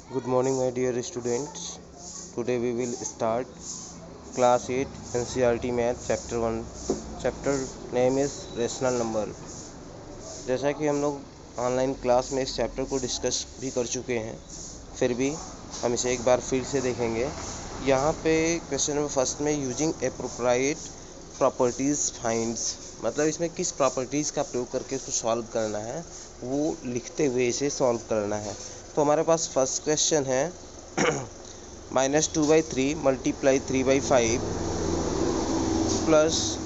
Good morning, my dear students. Today we will start class 8 NCERT Math Chapter 1. Chapter name is Rational Number. जैसा कि हम लोग online class में इस chapter को डिस्कस भी कर चुके हैं, फिर भी हम इसे एक बार फिर से देखेंगे। यहाँ पे क्वेश्चन नंबर फर्स्ट में यूजिंग एप्रोप्रिएट प्रॉपर्टीज़ फाइंड्स, मतलब इसमें किस प्रॉपर्टीज़ का प्रयोग करके इसको सॉल्व करना है वो लिखते हुए इसे सॉल्व करना है। तो हमारे पास फर्स्ट क्वेश्चन है -2/3 मल्टीप्लाई 3/5 प्लस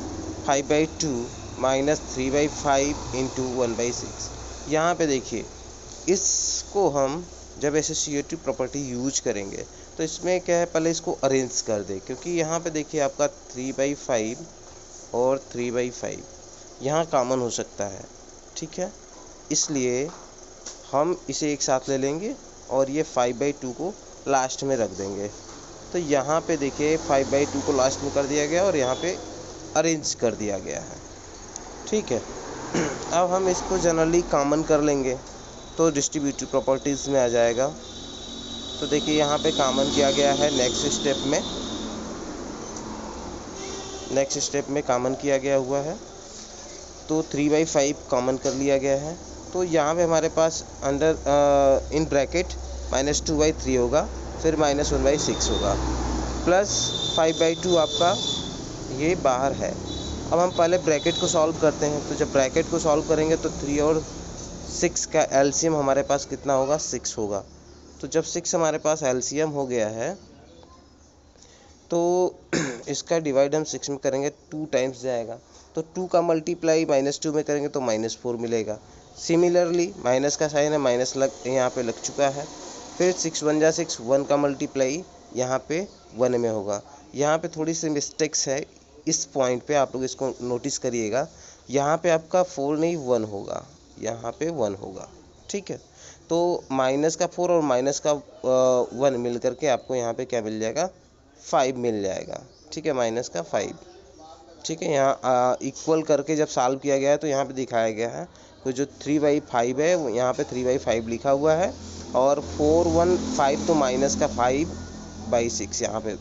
5/2 माइनस 3/5 इंटू 1/6। यहाँ पे देखिए, इसको हम जब एसोसिएटिव प्रॉपर्टी यूज करेंगे तो इसमें क्या है, पहले इसको अरेंज कर दे, क्योंकि यहाँ पे देखिए आपका 3/5 और 3/5 यहाँ कॉमन हो सकता है, ठीक है। इसलिए हम इसे एक साथ ले लेंगे और ये 5/2 को लास्ट में रख देंगे। तो यहाँ पे देखिए 5/2 को लास्ट में कर दिया गया और यहाँ पे अरेंज कर दिया गया है, ठीक है। अब हम इसको जनरली कॉमन कर लेंगे तो डिस्ट्रीब्यूटिव प्रॉपर्टीज़ में आ जाएगा। तो देखिए यहाँ पे कॉमन किया गया है नेक्स्ट स्टेप में कॉमन किया गया हुआ है, तो 3/5 कॉमन कर लिया गया है। तो यहाँ पे हमारे पास अंडर इन ब्रैकेट -2/3 होगा, फिर -1/6 होगा, प्लस 5/2 आपका ये बाहर है। अब हम पहले ब्रैकेट को सॉल्व करते हैं। तो जब ब्रैकेट को सॉल्व करेंगे तो 3 और 6 का एलसीएम हमारे पास कितना होगा, 6 होगा। तो जब 6 हमारे पास एलसीएम हो गया है तो इसका डिवाइड हम 6 में करेंगे, 2 टाइम्स जाएगा। तो 2 का मल्टीप्लाई -2 में करेंगे तो -4 मिलेगा। सिमिलरली माइनस का साइन है, माइनस यहाँ पे लग चुका है। फिर 6 1 जा 6, 1 का मल्टीप्लाई यहाँ पे 1 में होगा। यहाँ पे थोड़ी सी मिस्टेक्स है, इस पॉइंट पे आप लोग इसको नोटिस करिएगा। यहाँ पे आपका 4 नहीं 1 होगा, यहाँ पे 1 होगा, ठीक है। तो माइनस का 4 और माइनस का 1 मिल करके आपको यहाँ पे क्या मिल जाएगा, 5 मिल जाएगा, ठीक है, -5, ठीक है। यहाँ इक्वल करके जब सॉल्व किया गया है तो यहाँ पे दिखाया गया है, तो जो 3/5 है वो यहाँ पे 3/5 लिखा हुआ है, और 4 1 5 तो माइनस का 5/6 यहाँ पे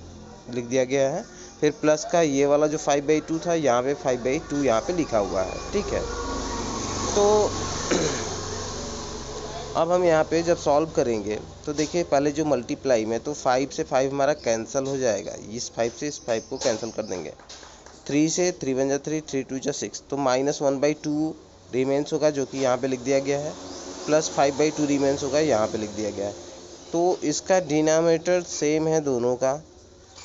लिख दिया गया है। फिर प्लस का ये वाला जो 5/2 था, यहाँ पे 5/2 यहाँ पे लिखा हुआ है, ठीक है। तो अब हम यहाँ पे जब सॉल्व करेंगे तो देखिए पहले जो मल्टीप्लाई में, तो 5 से 5 हमारा कैंसिल हो जाएगा, इस 5 से इस 5 को कैंसिल कर देंगे। 3 से 3 1 जा 3, 3 2 जा 6, तो -1/2 रिमेंस होगा, जो कि यहाँ पे लिख दिया गया है, प्लस 5/2 रिमेंस होगा, यहाँ पे लिख दिया गया है। तो इसका डिनोमिनेटर सेम है दोनों का,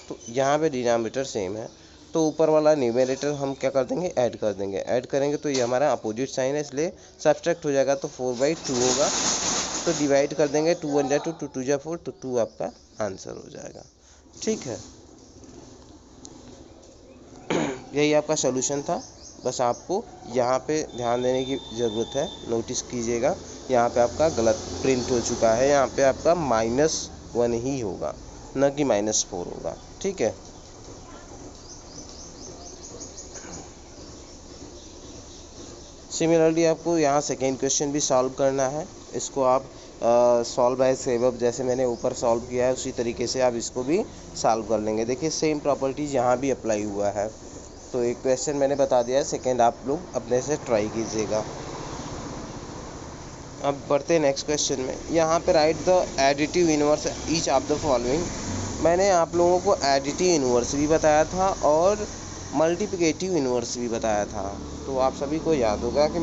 तो यहाँ पे डिनोमिनेटर सेम है, तो ऊपर वाला न्यूमरेटर हम क्या कर देंगे, ऐड कर देंगे। ऐड करेंगे तो ये हमारा अपोजिट साइन है, इसलिए सब्ट्रैक्ट हो जाएगा, तो 4/2 होगा। तो डिवाइड कर देंगे, 2 1 जा 2, 2 2 जा 4, तो 2 आपका आंसर हो जाएगा, ठीक है। यही आपका सॉल्यूशन था। बस आपको यहाँ पे ध्यान देने की ज़रूरत है, नोटिस कीजिएगा यहाँ पे आपका गलत प्रिंट हो चुका है, यहाँ पे आपका -1 ही होगा, न कि -4 होगा, ठीक है। सिमिलरली आपको यहाँ सेकेंड क्वेश्चन भी सॉल्व करना है। इसको आप सॉल्व बाय सेव, जैसे मैंने ऊपर सॉल्व किया है उसी तरीके से आप इसको भी सॉल्व कर लेंगे। देखिए सेम प्रॉपर्टीज़ यहाँ भी अप्लाई हुआ है। तो एक क्वेश्चन मैंने बता दिया है, सेकेंड आप लोग अपने से ट्राई कीजिएगा। अब बढ़ते हैं नेक्स्ट क्वेश्चन में। यहाँ पे right the additive inverse each of the following. मैंने आप लोगों को एडिटिव इनवर्स भी बताया था और मल्टीप्लिकेटिव इनवर्स भी बताया था। तो आप सभी को याद होगा कि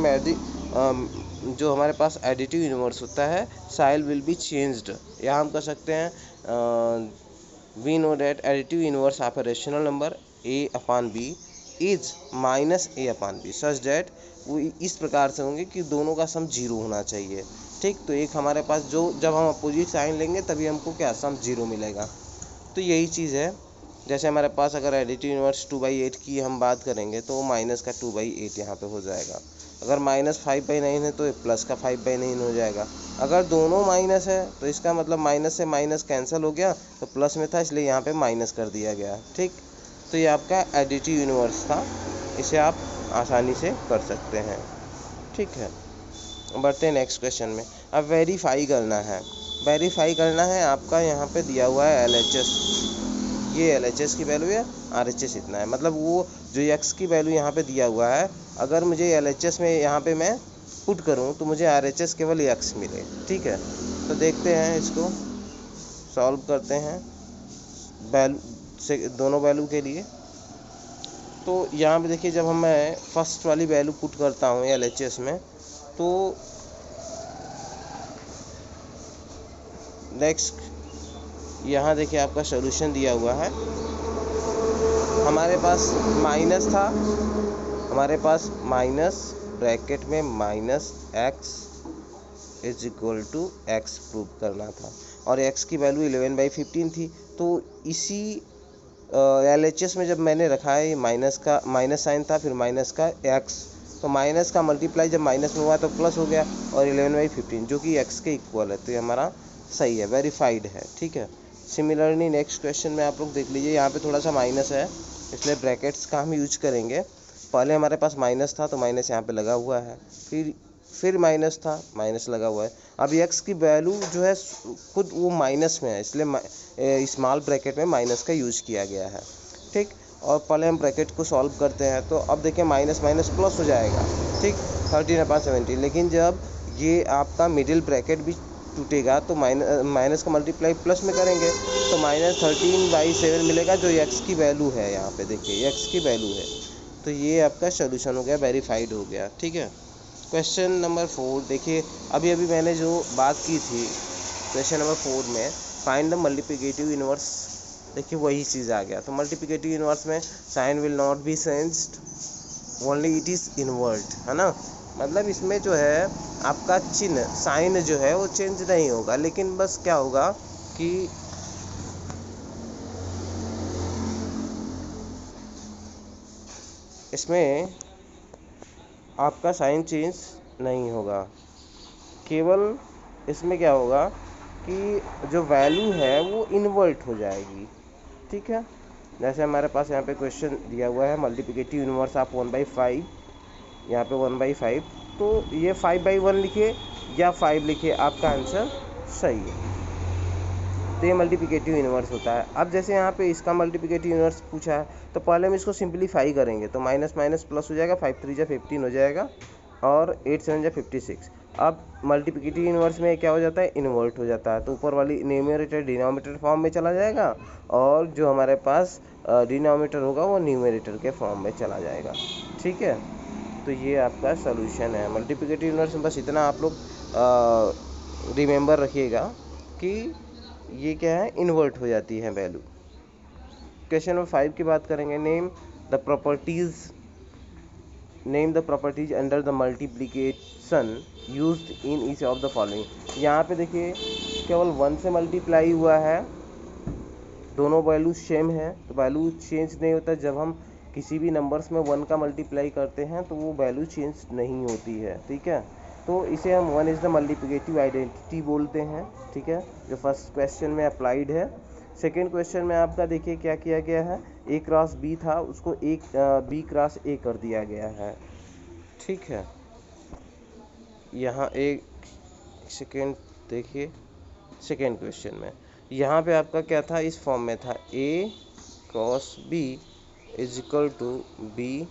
जो हमारे पास एडिटिव इनवर्स होता है, साइल विल बी चेंज्ड, या हम कह सकते हैं we know that additive inverse of a rational number a/b is -a/b such that, वो इस प्रकार से होंगे कि दोनों का सम 0 होना चाहिए, ठीक। तो एक हमारे पास जो जब हम अपोजिट साइन लेंगे तभी हमको क्या सम 0 मिलेगा। तो यही चीज़ है, जैसे हमारे पास अगर एडिटिव इनवर्स 2/8 की हम बात करेंगे तो माइनस का 2/8 यहाँ पे हो जाएगा। अगर -5/9 है तो प्लस का 5/9 हो जाएगा। अगर दोनों माइनस है तो इसका मतलब माइनस से माइनस कैंसिल हो गया, तो प्लस में था इसलिए यहाँ पे माइनस कर दिया गया, ठीक। तो ये आपका एडिटिव यूनिवर्स था, इसे आप आसानी से कर सकते हैं, ठीक है। बढ़ते हैं नेक्स्ट क्वेश्चन में। अब वेरीफाई करना है वेरीफाई करना है आपका। यहाँ पे दिया हुआ है LHS, ये LHS की वैल्यू है, RHS इतना है, मतलब वो जो x की वैल्यू यहाँ पे दिया हुआ है, अगर मुझे LHS में यहाँ पे मैं पुट करूँ तो मुझे RHS केवल x मिले। ठीक है, तो देखते हैं, इसको सॉल्व करते हैं वैल्यू से, दोनों वैल्यू के लिए। तो यहाँ पे देखिए, जब मैं फर्स्ट वाली वैल्यू पुट करता हूँ LHS में, तो नेक्स्ट यहाँ देखिए आपका सॉल्यूशन दिया हुआ है। हमारे पास माइनस था, हमारे पास माइनस ब्रैकेट में minus x is equal to x prove करना था, और x की वैल्यू 11/15 थी। तो इसी LHS में जब मैंने रखा है, माइनस का माइनस साइन था, फिर माइनस का x, तो माइनस का मल्टीप्लाई जब माइनस में हुआ तो प्लस हो गया, और 11/15 जो कि x के इक्वल है, तो ये हमारा सही है, वेरीफाइड है। ठीक है, सिमिलरली नेक्स्ट क्वेश्चन में आप लोग देख लीजिए, यहाँ पे थोड़ा सा माइनस है, इसलिए ब्रैकेट्स का हम यूज करेंगे। पहले हमारे पास माइनस था तो माइनस यहाँ पे लगा हुआ है, फिर माइनस था, माइनस लगा हुआ है। अब x की वैल्यू जो है खुद वो माइनस में है, इसलिए स्मॉल ब्रैकेट में माइनस का यूज किया गया है। ठीक, और पहले हम ब्रैकेट को सॉल्व करते हैं, तो अब देखिए माइनस माइनस प्लस हो जाएगा। ठीक, 13/70, लेकिन जब ये आपका मिडिल ब्रैकेट भी टूटेगा तो माइनस का मल्टीप्लाई प्लस में करेंगे, तो -13/7 मिलेगा, जो x की वैल्यू है। यहाँ पे देखिए x की वैल्यू है, तो ये आपका सोल्यूशन हो गया, वेरीफाइड हो गया। ठीक है, क्वेश्चन नंबर 4 देखिए, अभी मैंने जो बात की थी क्वेश्चन नंबर 4 में, फाइंड द मल्टीप्लिकेटिव इनवर्स, देखिए वही चीज़ आ गया। तो मल्टीप्लिकेटिव इनवर्स में sign will not be changed, only it is invert, है ना। मतलब इसमें जो है आपका चिन्ह, साइन जो है वो चेंज नहीं होगा, लेकिन बस क्या होगा कि इसमें आपका साइन चेंज नहीं होगा, केवल इसमें क्या होगा कि जो वैल्यू है वो इन्वर्ट हो जाएगी। ठीक है, जैसे हमारे पास यहाँ पे क्वेश्चन दिया हुआ है, मल्टीप्लिकेटिव इनवर्स आप 1/5, यहाँ पे 1/5, तो ये 5/1 लिखिए या 5 लिखिए, आपका आंसर सही है। तो ये मल्टीप्लिकेटिव इनवर्स होता है। अब जैसे यहाँ पे इसका मल्टीप्लिकेटिव इनवर्स पूछा है, तो पहले हम इसको सिंपलीफाई करेंगे, तो माइनस माइनस प्लस हो जाएगा, 5×3 = 15 हो जाएगा, और 8×7 = 56। अब मल्टीप्लिकेटिव इनवर्स में क्या हो जाता है, इन्वर्ट हो जाता है, तो ऊपर वाली न्यूमरेटर डिनोमिनेटर फॉर्म में चला जाएगा, और जो हमारे पास डिनोमिनेटर होगा वो न्यूमरेटर के फॉर्म में चला जाएगा। ठीक है, तो ये आपका सोल्यूशन है मल्टीप्लिकेटिव इनवर्स में। बस इतना आप लोग रिमेंबर रखिएगा कि ये क्या है, इन्वर्ट हो जाती है वैल्यू। क्वेश्चन नंबर 5 की बात करेंगे, name the properties under the multiplication used in each of the following. यहाँ पे देखिए केवल 1 से मल्टीप्लाई हुआ है, दोनों वैल्यू सेम है, तो वैल्यू चेंज नहीं होता। जब हम किसी भी नंबर्स में 1 का मल्टीप्लाई करते हैं तो वो वैल्यू चेंज नहीं होती है। ठीक है, तो इसे हम 1 इज़ द मल्टीप्लिकेटिव आइडेंटिटी बोलते हैं। ठीक है, जो फर्स्ट क्वेश्चन में अप्लाइड है। सेकेंड क्वेश्चन में आपका देखिए क्या किया गया है, A×B था, उसको B×A कर दिया गया है। ठीक है, यहाँ एक सेकेंड देखिए, सेकेंड क्वेश्चन में यहाँ पे आपका क्या था, इस फॉर्म में था A×B = B×A,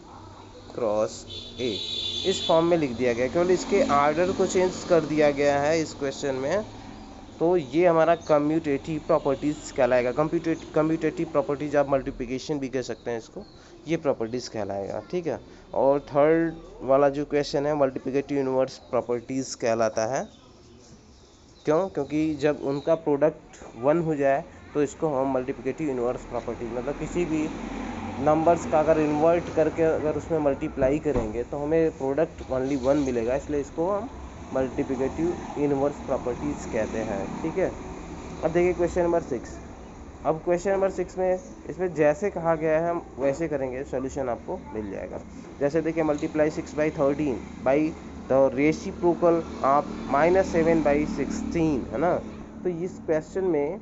इस फॉर्म में लिख दिया गया, केवल इसके आर्डर को चेंज कर दिया गया है इस क्वेश्चन में। तो ये हमारा कम्यूटेटिव प्रॉपर्टीज़ कहलाएगा। कम्यूटेटिव प्रॉपर्टीज़ आप मल्टीप्लिकेशन भी कह सकते हैं इसको, ये प्रॉपर्टीज़ कहलाएगा। ठीक है, और थर्ड वाला जो क्वेश्चन है मल्टीप्लिकेटिव इनवर्स प्रॉपर्टीज़ कहलाता है। क्यों? क्योंकि जब उनका प्रोडक्ट 1 हो जाए तो इसको हम मल्टीप्लिकेटिव इनवर्स प्रॉपर्टी, मतलब किसी भी नंबर्स का अगर इन्वर्ट करके अगर उसमें मल्टीप्लाई करेंगे तो हमें प्रोडक्ट ओनली 1 मिलेगा, इसलिए इसको हम मल्टीप्लिकेटिव इनवर्स प्रॉपर्टीज़ कहते हैं। ठीक है, अब देखिए क्वेश्चन नंबर 6। अब क्वेश्चन नंबर 6 में इसमें जैसे कहा गया है हम वैसे करेंगे, सोल्यूशन आपको मिल जाएगा। जैसे देखिए multiply 6/13 by the reciprocal of -7/16, है ना। तो इस क्वेश्चन में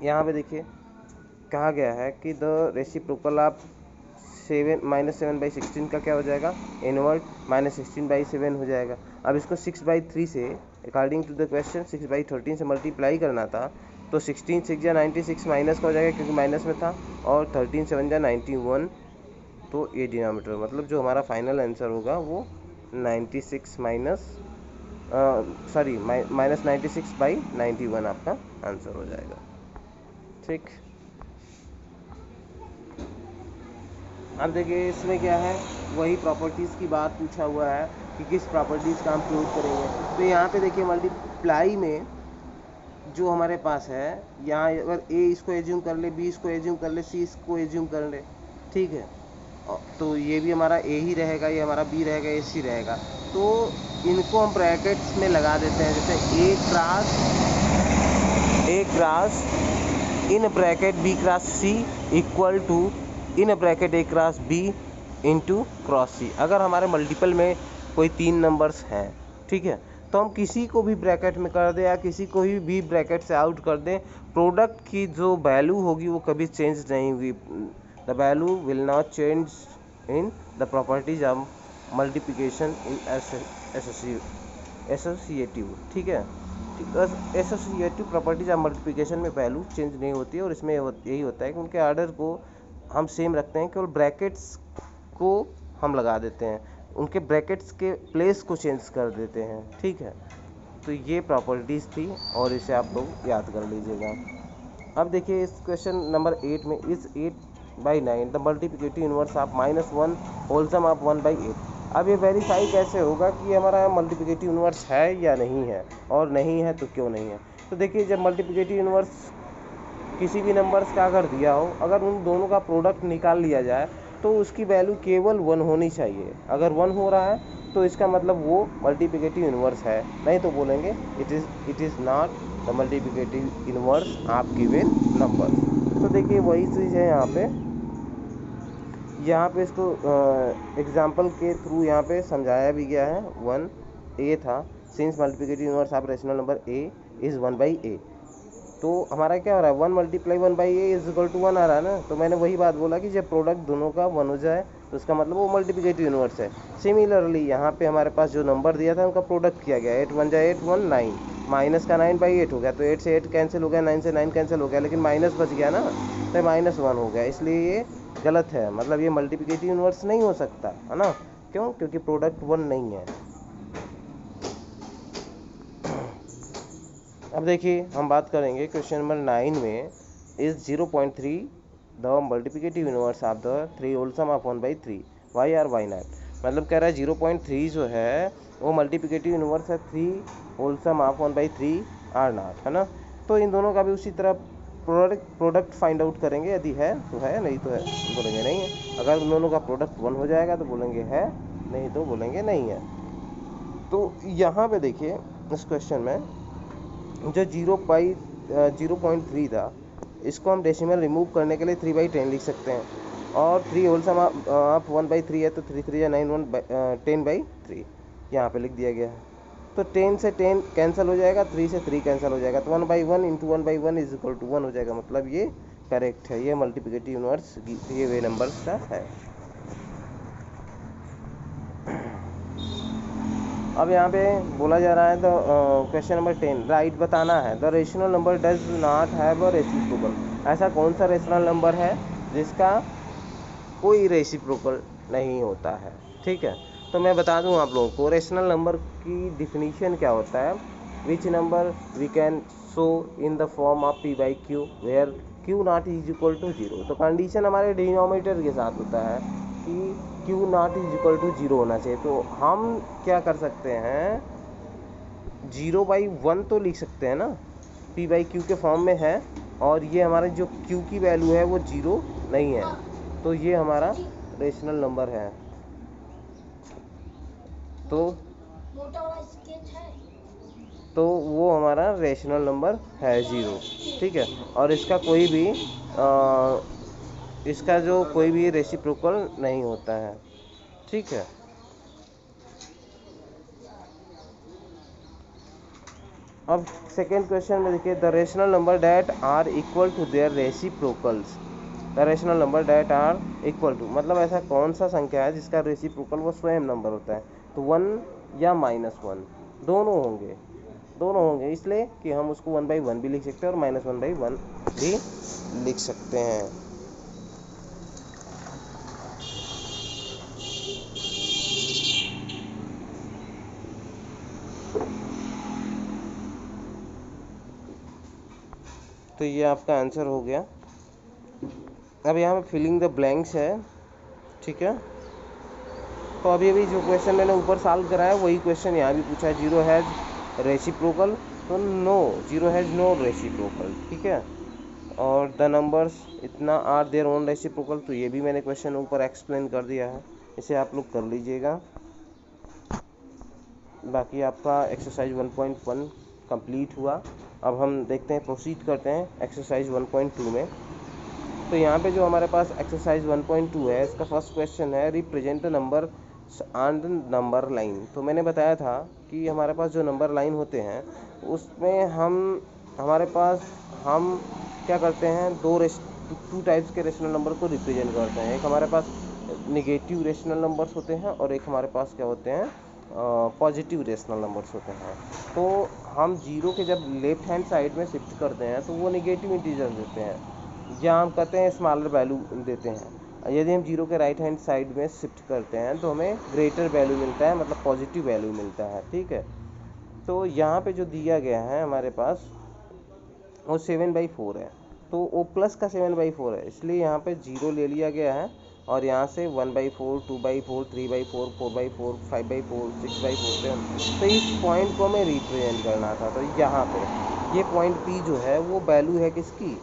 यहाँ पे देखिए कहा गया है कि द रेसिप्रोकल ऑफ -7/16 का क्या हो जाएगा, इनवर्ट, -16/7 हो जाएगा। अब इसको 6/3 से अकॉर्डिंग टू द क्वेश्चन 6/13 से मल्टीप्लाई करना था, तो 16 6 जा 96 माइनस का हो जाएगा क्योंकि माइनस में था, और 13 7 जा 91, तो ये डिनोमिनेटर मतलब जो हमारा फाइनल आंसर होगा वो 96 माइनस 96/91 आपका आंसर हो जाएगा। ठीक, अब देखिए इसमें क्या है, वही प्रॉपर्टीज़ की बात पूछा हुआ है कि किस प्रॉपर्टीज़ का हम प्रूव करेंगे। तो यहाँ पे देखिए मल्टीप्लाई में जो हमारे पास है, यहाँ अगर ए इसको एज्यूम कर ले, बी इसको एज्यूम कर ले, सी इसको एज्यूम कर ले, ठीक है, तो ये भी हमारा ए ही रहेगा, ये हमारा बी रहेगा, ये सी रहेगा। तो इनको हम ब्रैकेट्स में लगा देते हैं, जैसे A cross in bracket B cross C equal to in bracket A cross B into cross C. अगर हमारे मल्टीपल में कोई 3 नंबर्स हैं, ठीक है, तो हम किसी को भी ब्रैकेट में कर दें या किसी को भी ब्रैकेट से आउट कर दें, प्रोडक्ट की जो वैल्यू होगी वो कभी चेंज नहीं होगी। The value will not change in the properties of multiplication in associative, ठीक है, एसोसिएटिव प्रॉपर्टीज ऑफ मल्टीप्लिकेशन में वैल्यू चेंज नहीं होती है, और इसमें यही होता है कि उनके आर्डर को हम सेम रखते हैं, केवल ब्रैकेट्स को हम लगा देते हैं, उनके ब्रैकेट्स के प्लेस को चेंज कर देते हैं, ठीक है। तो ये प्रॉपर्टीज़ थी और इसे आप लोग याद कर लीजिएगा। अब देखिए इस क्वेश्चन नंबर 8 में इस 8/9 the multiplicative inverse of -1 whole sum of 1/8। अब ये वेरीफाई कैसे होगा कि हमारा मल्टीप्लिकेटिव इनवर्स है या नहीं है, और नहीं है तो क्यों नहीं है। तो देखिए जब मल्टीप्लिकेटिव इनवर्स किसी भी नंबर्स का अगर दिया हो, अगर उन दोनों का प्रोडक्ट निकाल लिया जाए तो उसकी वैल्यू केवल 1 होनी चाहिए। अगर 1 हो रहा है तो इसका मतलब वो मल्टीप्लिकेटिव इनवर्स है, नहीं तो बोलेंगे it is not the multiplicative inverse of given number. तो देखिए वही चीज़ है यहाँ पे इसको एग्जाम्पल के थ्रू यहाँ पे समझाया भी गया है। 1a था, since multiplicative inverse of rational number a is 1/a, तो हमारा क्या हो रहा है 1 × 1/a इज इक्वल टू 1 आ रहा है ना। तो मैंने वही बात बोला कि जब प्रोडक्ट दोनों का 1 हो जाए तो उसका मतलब वो मल्टीप्लिकेटिव इनवर्स है। सिमिलरली यहाँ पे हमारे पास जो नंबर दिया था उनका प्रोडक्ट किया गया, 8 × 1 = 8 1 9, माइनस का 9/8 हो गया, तो 8 से 8 कैंसिल हो गया, 9 से 9 कैंसिल हो गया, लेकिन माइनस बच गया ना, तो -1 हो गया, इसलिए ये गलत है, मतलब ये मल्टीप्लिकेटिव इनवर्स नहीं हो सकता है ना। क्यों? क्योंकि प्रोडक्ट 1 नहीं है। अब देखिए हम बात करेंगे क्वेश्चन नंबर 9 में is 0.3 the multiplicative inverse of the 3 whole sum of 1/3 why or why not. मतलब कह रहा है 0.3 जो है वो मल्टीप्लिकेटिव इनवर्स है 3 whole sum of 1/3 or not, है ना। तो इन दोनों का भी उसी तरह प्रोडक्ट फाइंड आउट करेंगे, यदि है तो है, नहीं तो है बोलेंगे नहीं है। अगर उन दोनों का प्रोडक्ट 1 हो जाएगा तो बोलेंगे है, नहीं तो बोलेंगे नहीं है। तो यहाँ पे देखिए इस क्वेश्चन में जो 0.3 था, इसको हम डेसिमल रिमूव करने के लिए 3/10 लिख सकते हैं, और 3 होल सम ऑफ 1/3 है तो 3 3 या 9 10/3 यहाँ पे लिख दिया गया है। तो 10 से 10 कैंसिल हो जाएगा, 3 से 3 कैंसिल हो जाएगा, तो 1/1 × 1/1 इज इक्वल टू 1 हो जाएगा। मतलब ये करेक्ट है, ये मल्टीप्लिकेटिव इनवर्स ये वे नंबर्स का है। अब यहाँ पे बोला जा रहा है तो क्वेश्चन नंबर 10 राइट बताना है the rational number does not have a reciprocal. ऐसा कौन सा रेशनल नंबर है जिसका कोई रेसिप्रोकल नहीं होता है, ठीक है। तो मैं बता दूं आप लोगों को रेशनल नंबर की डिफिनीशन क्या होता है। Which number we can show in the form of p/q where q not is equal to 0। तो कंडीशन हमारे डिनोमिनेटर के साथ होता है कि q not is equal to 0 होना चाहिए। तो हम क्या कर सकते हैं 0/1 तो लिख सकते हैं ना, p/q के फॉर्म में है, और ये हमारा जो q की वैल्यू है वो 0 नहीं है, तो ये हमारा रेशनल नंबर है। तो वो हमारा रेशनल नंबर है 0, ठीक है। और इसका कोई भी इसका जो कोई भी रेसिप्रोकल नहीं होता है, ठीक है। अब सेकेंड क्वेश्चन में देखिए the rational number that are equal to their reciprocals. The rational number that are equal to मतलब ऐसा कौन सा संख्या है जिसका रेसिप्रोकल वो स्वयं नंबर होता है। तो 1 या -1 दोनों होंगे, दोनों होंगे, इसलिए कि हम उसको 1/1 भी लिख सकते हैं और -1/1 भी लिख सकते हैं। तो ये आपका आंसर हो गया। अब यहाँ पे फिलिंग द ब्लैंक्स है, ठीक है। तो अभी अभी जो क्वेश्चन मैंने ऊपर सॉल्व कराया वही क्वेश्चन यहाँ भी पूछा है। जीरो हैज़ रेसिप्रोकल, तो no, zero has no reciprocal, ठीक है। और द नंबर्स इतना आर देयर ओन रेसिप्रोकल, तो ये भी मैंने क्वेश्चन ऊपर एक्सप्लेन कर दिया है, इसे आप लोग कर लीजिएगा। बाकी आपका एक्सरसाइज 1.1 कंप्लीट हुआ। अब हम देखते हैं, प्रोसीड करते हैं एक्सरसाइज 1.2 में। तो यहाँ पे जो हमारे पास एक्सरसाइज 1.2 है, इसका फर्स्ट क्वेश्चन है represent the number and number line. तो मैंने बताया था कि हमारे पास जो नंबर लाइन होते हैं उसमें हमारे पास हम क्या करते हैं, टू टाइप्स के रेशनल नंबर को रिप्रेजेंट करते हैं। एक हमारे पास निगेटिव रेशनल नंबर्स होते हैं और एक हमारे पास क्या होते हैं, पॉजिटिव रेशनल नंबर्स होते हैं। तो हम जीरो के जब लेफ्ट हैंड साइड में शिफ्ट करते हैं तो वो निगेटिव इंटीजर देते हैं, या हम कहते हैं स्मॉलर वैल्यू देते हैं। यदि हम जीरो के राइट हैंड साइड में शिफ्ट करते हैं तो हमें ग्रेटर वैल्यू मिलता है, मतलब पॉजिटिव वैल्यू मिलता है, ठीक है। तो यहाँ पे जो दिया गया है हमारे पास वो 7/4 है, तो वो प्लस का 7/4 है, इसलिए यहाँ पे जीरो ले लिया गया है और यहाँ से 1/4, 2/4, 3/4, 4/4, 5/4, 6/4 7। तो इस पॉइंट को हमें रिप्रेजेंट करना था। तो यहाँ पे ये पॉइंट P जो है वो वैल्यू है किसकी,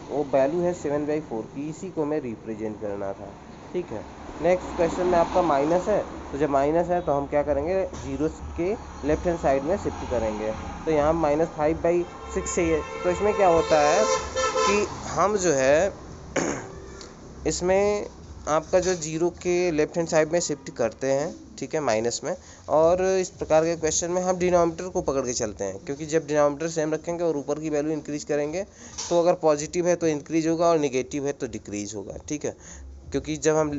वो वैल्यू है 7/4 की, इसी को हमें रिप्रेजेंट करना था, ठीक है। नेक्स्ट क्वेश्चन में आपका माइनस है, तो जब माइनस है तो हम क्या करेंगे, जीरो के लेफ्ट हैंड साइड में शिफ्ट करेंगे। तो यहाँ -5/6 चाहिए। तो इसमें क्या होता है कि हम जो है इसमें आपका जो जीरो के लेफ्ट हैंड साइड में शिफ्ट करते हैं, ठीक है, माइनस में। और इस प्रकार के क्वेश्चन में हम डिनोमिनेटर को पकड़ के चलते हैं, क्योंकि जब डिनोमिनेटर सेम रखेंगे और ऊपर की वैल्यू इंक्रीज करेंगे तो अगर पॉजिटिव है तो इंक्रीज होगा और निगेटिव है तो डिक्रीज होगा, ठीक है। क्योंकि जब हम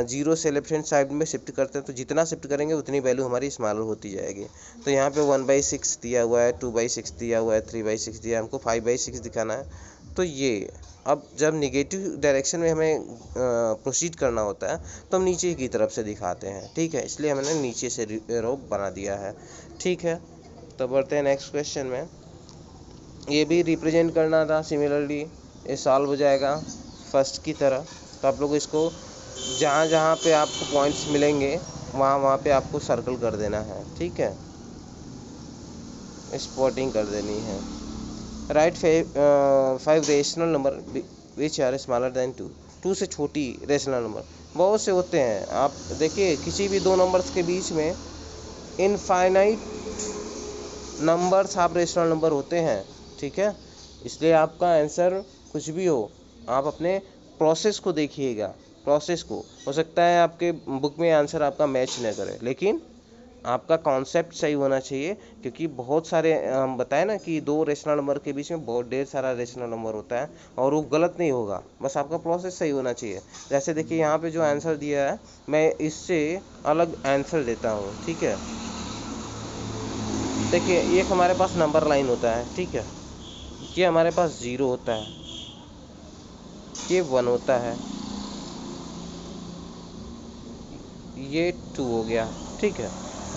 जीरो से लेफ्ट हैंड साइड में शिफ्ट करते हैं तो जितना शिफ्ट करेंगे उतनी वैल्यू हमारी स्मॉलर होती जाएगी। तो यहाँ पे 1/6 दिया हुआ है, 2/6 दिया हुआ है, 3/6 दिया है, हमको 5/6 दिखाना है। तो ये अब जब निगेटिव डायरेक्शन में हमें प्रोसीड करना होता है तो हम नीचे की तरफ से दिखाते हैं, ठीक है, इसलिए हमने नीचे से रो बना दिया है, ठीक है। तो बढ़ते हैं नेक्स्ट क्वेश्चन में। ये भी रिप्रेजेंट करना था सिमिलरली, ये सॉल्व हो जाएगा फर्स्ट की तरह। तो आप लोग इसको जहाँ जहाँ पे आपको पॉइंट्स मिलेंगे वहाँ वहाँ पे आपको सर्कल कर देना है, ठीक है, स्पॉटिंग कर देनी है। Right 5 rational number which are smaller than 2 से छोटी रेशनल नंबर बहुत से होते हैं। आप देखिए किसी भी दो नंबर्स के बीच में इनफाइनाइट नंबर्स आप रेशनल नंबर होते हैं, ठीक है। इसलिए आपका आंसर कुछ भी हो, आप अपने प्रोसेस को देखिएगा, प्रोसेस को। हो सकता है आपके बुक में आंसर आपका मैच न करे, लेकिन आपका कॉन्सेप्ट सही होना चाहिए, क्योंकि बहुत सारे हम बताए ना कि दो रेशनल नंबर के बीच में बहुत ढेर सारा रेशनल नंबर होता है और वो गलत नहीं होगा, बस आपका प्रोसेस सही होना चाहिए। जैसे देखिए यहाँ पे जो आंसर दिया है मैं इससे अलग आंसर देता हूँ, ठीक है। देखिए एक हमारे पास नंबर लाइन होता है, ठीक है, ये हमारे पास 0 होता है, ये 1 होता है, ये 2 हो गया, ठीक है।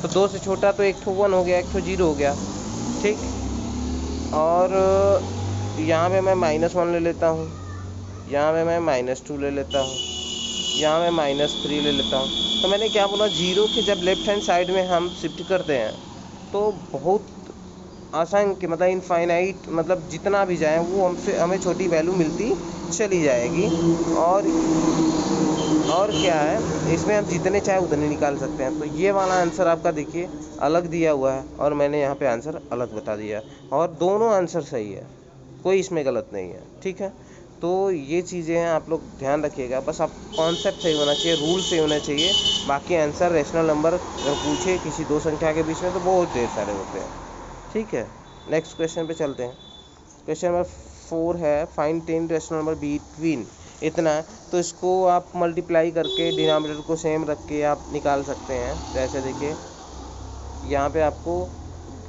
तो 2 से छोटा तो एक 1 हो गया, एक 0 हो गया, ठीक। और यहाँ पे मैं -1 ले लेता हूँ, यहाँ पे मैं -2 ले लेता हूँ, यहाँ मैं -3 ले लेता हूँ। तो मैंने क्या बोला, 0 के जब लेफ्ट हैंड साइड में हम शिफ्ट करते हैं तो बहुत आसान कि मतलब इनफाइनाइट, मतलब जितना भी जाए वो हमें छोटी वैल्यू मिलती चली जाएगी। और क्या है, इसमें हम जितने चाहे उतने निकाल सकते हैं। तो ये वाला आंसर आपका देखिए अलग दिया हुआ है और मैंने यहाँ पे आंसर अलग बता दिया, और दोनों आंसर सही है, कोई इसमें गलत नहीं है, ठीक है। तो ये चीज़ें हैं, आप लोग ध्यान रखिएगा, बस आप कॉन्सेप्ट सही होना चाहिए, रूल सही होना चाहिए। बाकी आंसर रेशनल नंबर अगर पूछे किसी दो संख्या के बीच में तो बहुत ढेर सारे होते हैं, ठीक है। नेक्स्ट क्वेश्चन पे चलते हैं। क्वेश्चन नंबर 4 है, फाइंड 10 रेशनल नंबर बिटवीन इतना है। तो इसको आप मल्टीप्लाई करके डिनोमिनेटर को सेम रख के आप निकाल सकते हैं। जैसे देखिए यहाँ पे आपको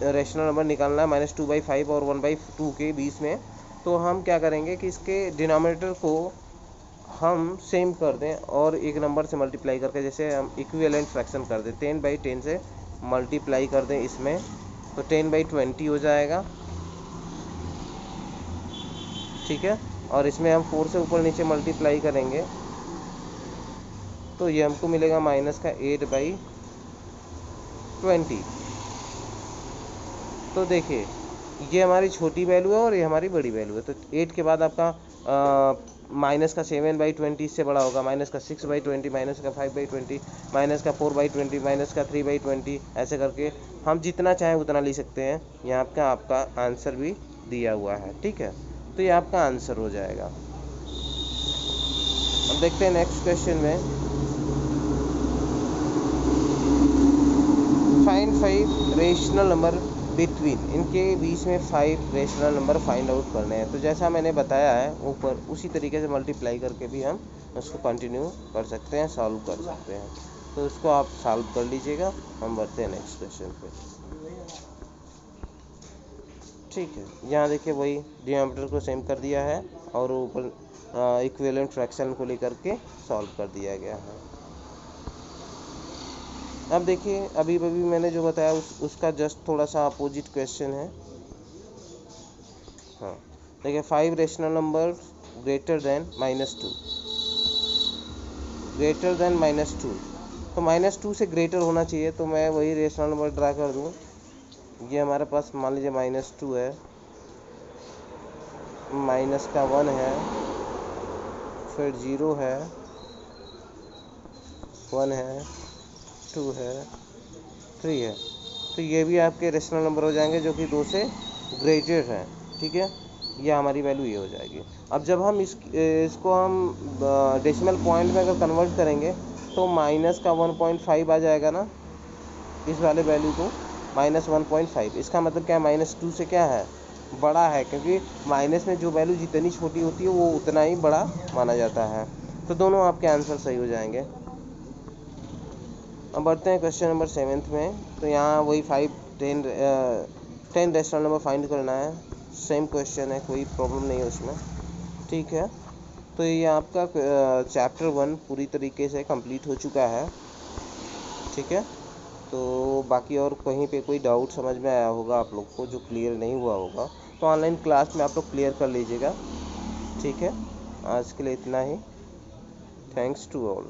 रेशनल नंबर निकालना है -2/5 और 1/2 के बीच में, तो हम क्या करेंगे कि इसके डिनोमिनेटर को हम सेम कर दें और एक नंबर से मल्टीप्लाई करके, जैसे हम इक्विवेलेंट फ्रैक्शन कर दें, 10/10 से मल्टीप्लाई कर दें इसमें, तो 10/20 हो जाएगा। ठीक है, और इसमें हम 4 से ऊपर नीचे मल्टीप्लाई करेंगे तो ये हमको मिलेगा -8/20। तो देखिए ये हमारी छोटी वैल्यू है और ये हमारी बड़ी वैल्यू है, तो 8 के बाद आपका -7/20 इससे बड़ा होगा, -6/20, -5/20, -4/20, -3/20, ऐसे करके हम जितना चाहें उतना ले सकते हैं। यहाँ पे आपका आंसर भी दिया हुआ है। ठीक है, तो ये आपका आंसर हो जाएगा। अब देखते हैं नेक्स्ट क्वेश्चन में, फाइंड 5 रेशनल नंबर बिटवीन, इनके बीच में 5 रेशनल नंबर फाइंड आउट करने हैं। तो जैसा मैंने बताया है ऊपर, उसी तरीके से मल्टीप्लाई करके भी हम उसको कंटिन्यू कर सकते हैं, सॉल्व कर सकते हैं। तो इसको आप सॉल्व कर लीजिएगा। हम बढ़ते हैं नेक्स्ट क्वेश्चन पे। ठीक है, यहाँ देखिए वही डिनोमिनेटर को सेम कर दिया है और ऊपर इक्विवेलेंट फ्रैक्शन को लेकर के सॉल्व कर दिया गया है। अब देखिए अभी मैंने जो बताया उसका जस्ट थोड़ा सा अपोजिट क्वेश्चन है। हाँ देखिए, 5 rational number greater than -2, greater than -2, तो -2 से ग्रेटर होना चाहिए, तो मैं वही रेशनल नंबर ड्रा कर दूँ। ये हमारे पास मान लीजिए -2 है, -1 है, फिर 0 है, 1 है, 2 है, 3 है। तो ये भी आपके रेशनल नंबर हो जाएंगे जो कि 2 से ग्रेटर हैं। ठीक है, ये हमारी वैल्यू ये हो जाएगी। अब जब हम इसको हम डेसिमल पॉइंट में अगर कन्वर्ट करेंगे तो -1.5 आ जाएगा ना, इस वाले वैल्यू को -1.5। इसका मतलब क्या है, -2 से क्या है, बड़ा है, क्योंकि माइनस में जो वैल्यू जितनी छोटी होती है वो उतना ही बड़ा माना जाता है। तो दोनों आपके आंसर सही हो जाएंगे। अब बढ़ते हैं क्वेश्चन नंबर 7 में। तो यहाँ वही 10 रेशनल नंबर फाइंड करना है। सेम क्वेश्चन है, कोई प्रॉब्लम नहीं है उसमें। ठीक है, तो ये आपका चैप्टर 1 पूरी तरीके से कंप्लीट हो चुका है। ठीक है, तो बाकी और कहीं पे कोई डाउट समझ में आया होगा आप लोग को जो क्लियर नहीं हुआ होगा, तो ऑनलाइन क्लास में आप लोग क्लियर कर लीजिएगा। ठीक है, आज के लिए इतना ही। Thanks to all.